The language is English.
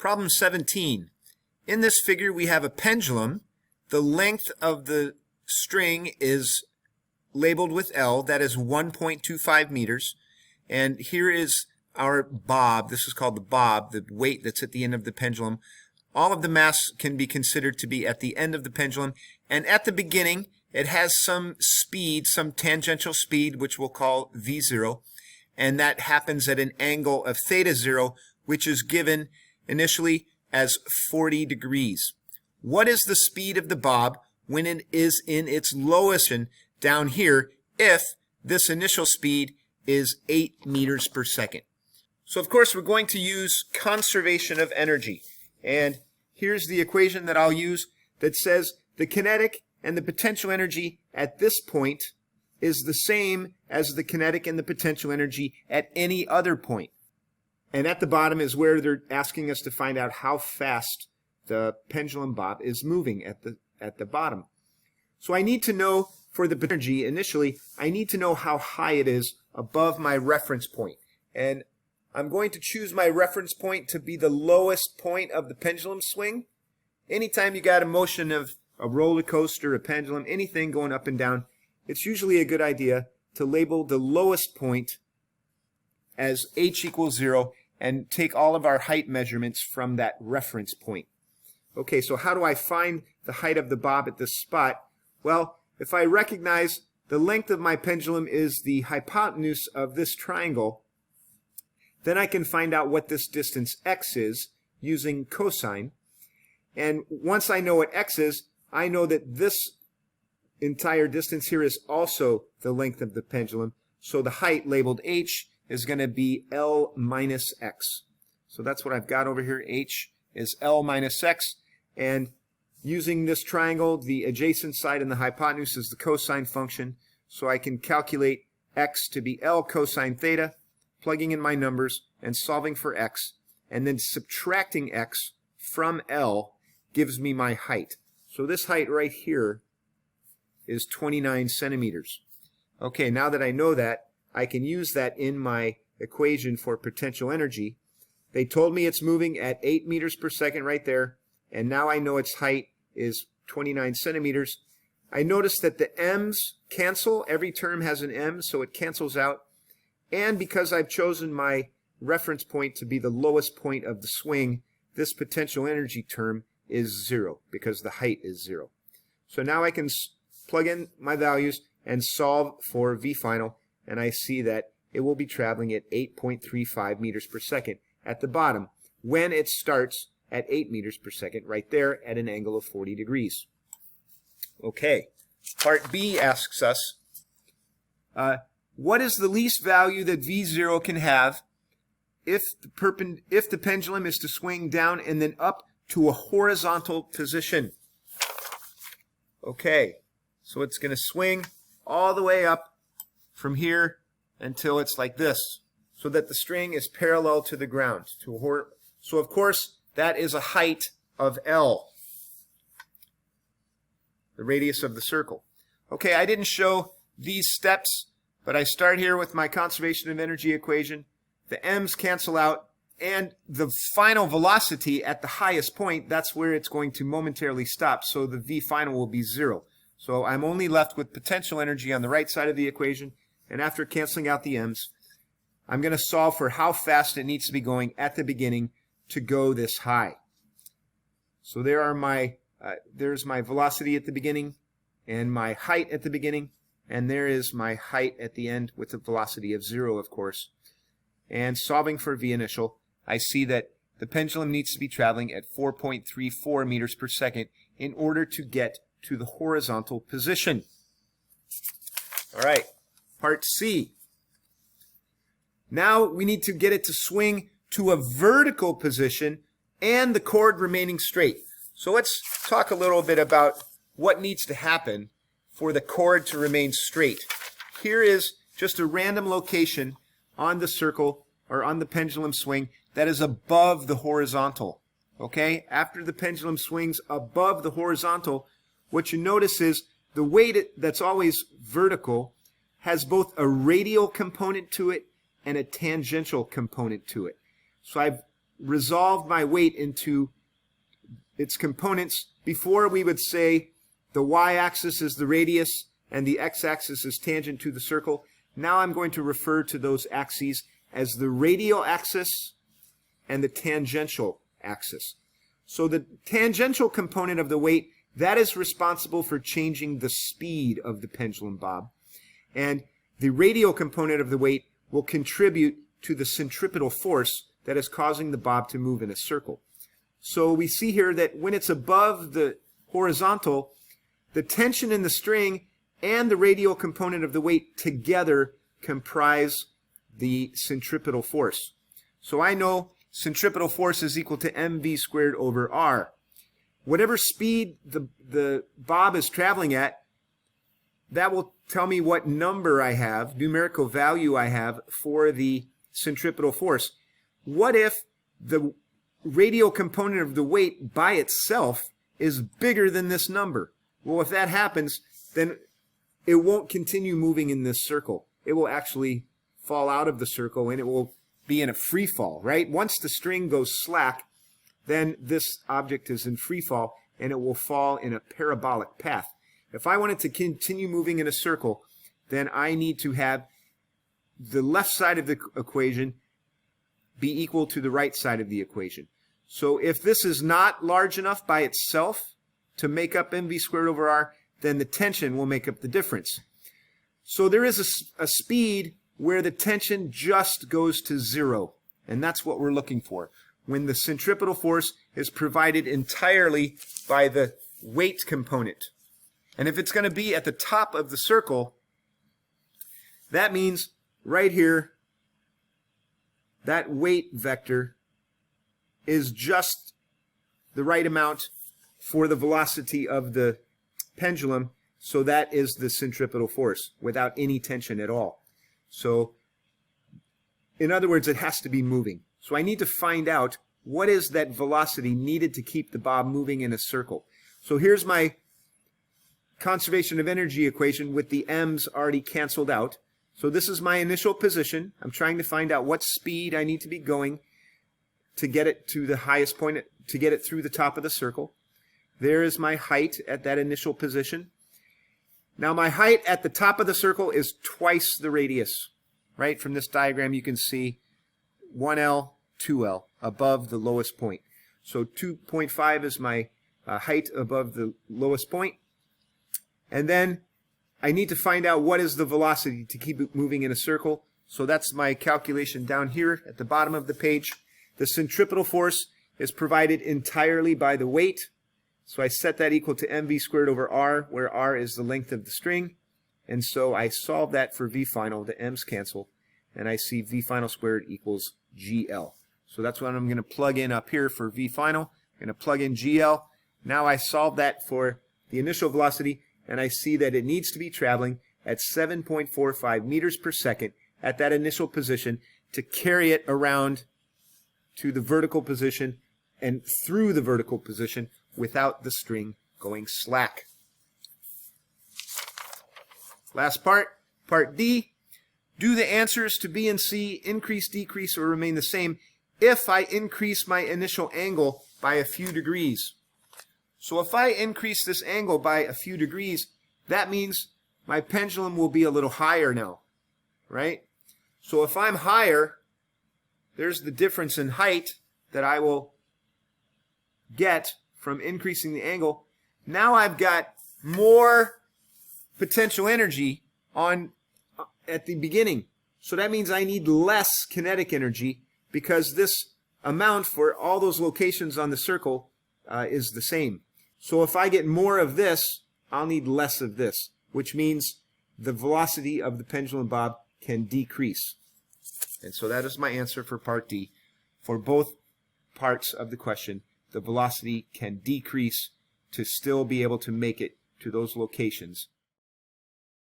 Problem 17. In this figure we have a pendulum. The length of the string is labeled with L, that is 1.25 meters. And here is our bob. This is called the bob, the weight that's at the end of the pendulum. All of the mass can be considered to be at the end of the pendulum. And at the beginning, it has some speed, some tangential speed, which we'll call V0. And that happens at an angle of theta 0, which is given initially as 40 degrees. What is the speed of the bob when it is in its lowest position down here if this initial speed is 8 meters per second? So of course we're going to use conservation of energy. And here's the equation that I'll use that says the kinetic and the potential energy at this point is the same as the kinetic and the potential energy at any other point. And at the bottom is where they're asking us to find out how fast the pendulum bob is moving at the bottom. So I need to know for the energy initially, I need to know how high it is above my reference point. And I'm going to choose my reference point to be the lowest point of the pendulum swing. Anytime you got a motion of a roller coaster, a pendulum, anything going up and down, it's usually a good idea to label the lowest point as h equals 0 and take all of our height measurements from that reference point. Okay, so how do I find the height of the bob at this spot? Well, if I recognize the length of my pendulum is the hypotenuse of this triangle, then I can find out what this distance x is using cosine. And once I know what x is, I know that this entire distance here is also the length of the pendulum. So the height labeled h is going to be L minus x. So that's what I've got over here. H is L minus x. And using this triangle, the adjacent side and the hypotenuse is the cosine function. So I can calculate x to be L cosine theta, plugging in my numbers and solving for x. And then subtracting x from L gives me my height. So this height right here is 29 centimeters. Okay, now that I know that, I can use that in my equation for potential energy. They told me it's moving at 8 meters per second right there, and now I know its height is 29 centimeters. I notice that the m's cancel. Every term has an m, so it cancels out. And because I've chosen my reference point to be the lowest point of the swing, this potential energy term is 0 because the height is 0. So now I can plug in my values and solve for V final, and I see that it will be traveling at 8.35 meters per second at the bottom when it starts at 8 meters per second right there at an angle of 40 degrees. Okay, part B asks us, what is the least value that V0 can have if the pendulum is to swing down and then up to a horizontal position? Okay, so it's going to swing all the way up from here until it's like this, so that the string is parallel to the ground. So of course, that is a height of L, the radius of the circle. Okay, I didn't show these steps, but I start here with my conservation of energy equation. The m's cancel out, and the final velocity at the highest point, that's where it's going to momentarily stop, so the V final will be 0. So I'm only left with potential energy on the right side of the equation, and after canceling out the m's, I'm going to solve for how fast it needs to be going at the beginning to go this high. So there are there's my velocity at the beginning and my height at the beginning, and there is my height at the end with a velocity of 0, of course. And solving for V initial, I see that the pendulum needs to be traveling at 4.34 meters per second in order to get to the horizontal position. All right, part C. Now we need to get it to swing to a vertical position and the cord remaining straight. So let's talk a little bit about what needs to happen for the cord to remain straight. Here is just a random location on the circle or on the pendulum swing that is above the horizontal. Okay? After the pendulum swings above the horizontal, what you notice is the weight that's always vertical has both a radial component to it and a tangential component to it. So I've resolved my weight into its components. Before, we would say the y-axis is the radius and the x-axis is tangent to the circle. Now I'm going to refer to those axes as the radial axis and the tangential axis. So the tangential component of the weight, that is responsible for changing the speed of the pendulum bob. And the radial component of the weight will contribute to the centripetal force that is causing the bob to move in a circle. So we see here that when it's above the horizontal, the tension in the string and the radial component of the weight together comprise the centripetal force. So I know centripetal force is equal to mv squared over r. Whatever speed the bob is traveling at, that will tell me what number I have, numerical value I have for the centripetal force. What if the radial component of the weight by itself is bigger than this number? Well, if that happens, then it won't continue moving in this circle. It will actually fall out of the circle and it will be in a free fall, right? Once the string goes slack, then this object is in free fall and it will fall in a parabolic path. If I want it to continue moving in a circle, then I need to have the left side of the equation be equal to the right side of the equation. So if this is not large enough by itself to make up mv squared over r, then the tension will make up the difference. So there is a speed where the tension just goes to 0, and that's what we're looking for, when the centripetal force is provided entirely by the weight component. And if it's going to be at the top of the circle, that means right here, that weight vector is just the right amount for the velocity of the pendulum, so that is the centripetal force without any tension at all. So, in other words, it has to be moving. So I need to find out what is that velocity needed to keep the bob moving in a circle. So here's my conservation of energy equation with the m's already canceled out. So this is my initial position. I'm trying to find out what speed I need to be going to get it to the highest point, to get it through the top of the circle. There is my height at that initial position. Now my height at the top of the circle is twice the radius. Right? From this diagram you can see 1L, 2L above the lowest point. So 2.5 is my height above the lowest point. And then I need to find out what is the velocity to keep it moving in a circle. So that's my calculation down here at the bottom of the page. The centripetal force is provided entirely by the weight. So I set that equal to mv squared over r, where r is the length of the string. And so I solve that for v final. The m's cancel. And I see v final squared equals GL. So that's what I'm going to plug in up here for v final. I'm going to plug in GL. Now I solve that for the initial velocity, and I see that it needs to be traveling at 7.45 meters per second at that initial position to carry it around to the vertical position and through the vertical position without the string going slack. Last part, part D. Do the answers to B and C increase, decrease, or remain the same if I increase my initial angle by a few degrees? So if I increase this angle by a few degrees, that means my pendulum will be a little higher now, right? So if I'm higher, there's the difference in height that I will get from increasing the angle. Now I've got more potential energy at the beginning. So that means I need less kinetic energy because this amount for all those locations on the circle is the same. So if I get more of this, I'll need less of this, which means the velocity of the pendulum bob can decrease. And so that is my answer for part D. For both parts of the question, the velocity can decrease to still be able to make it to those locations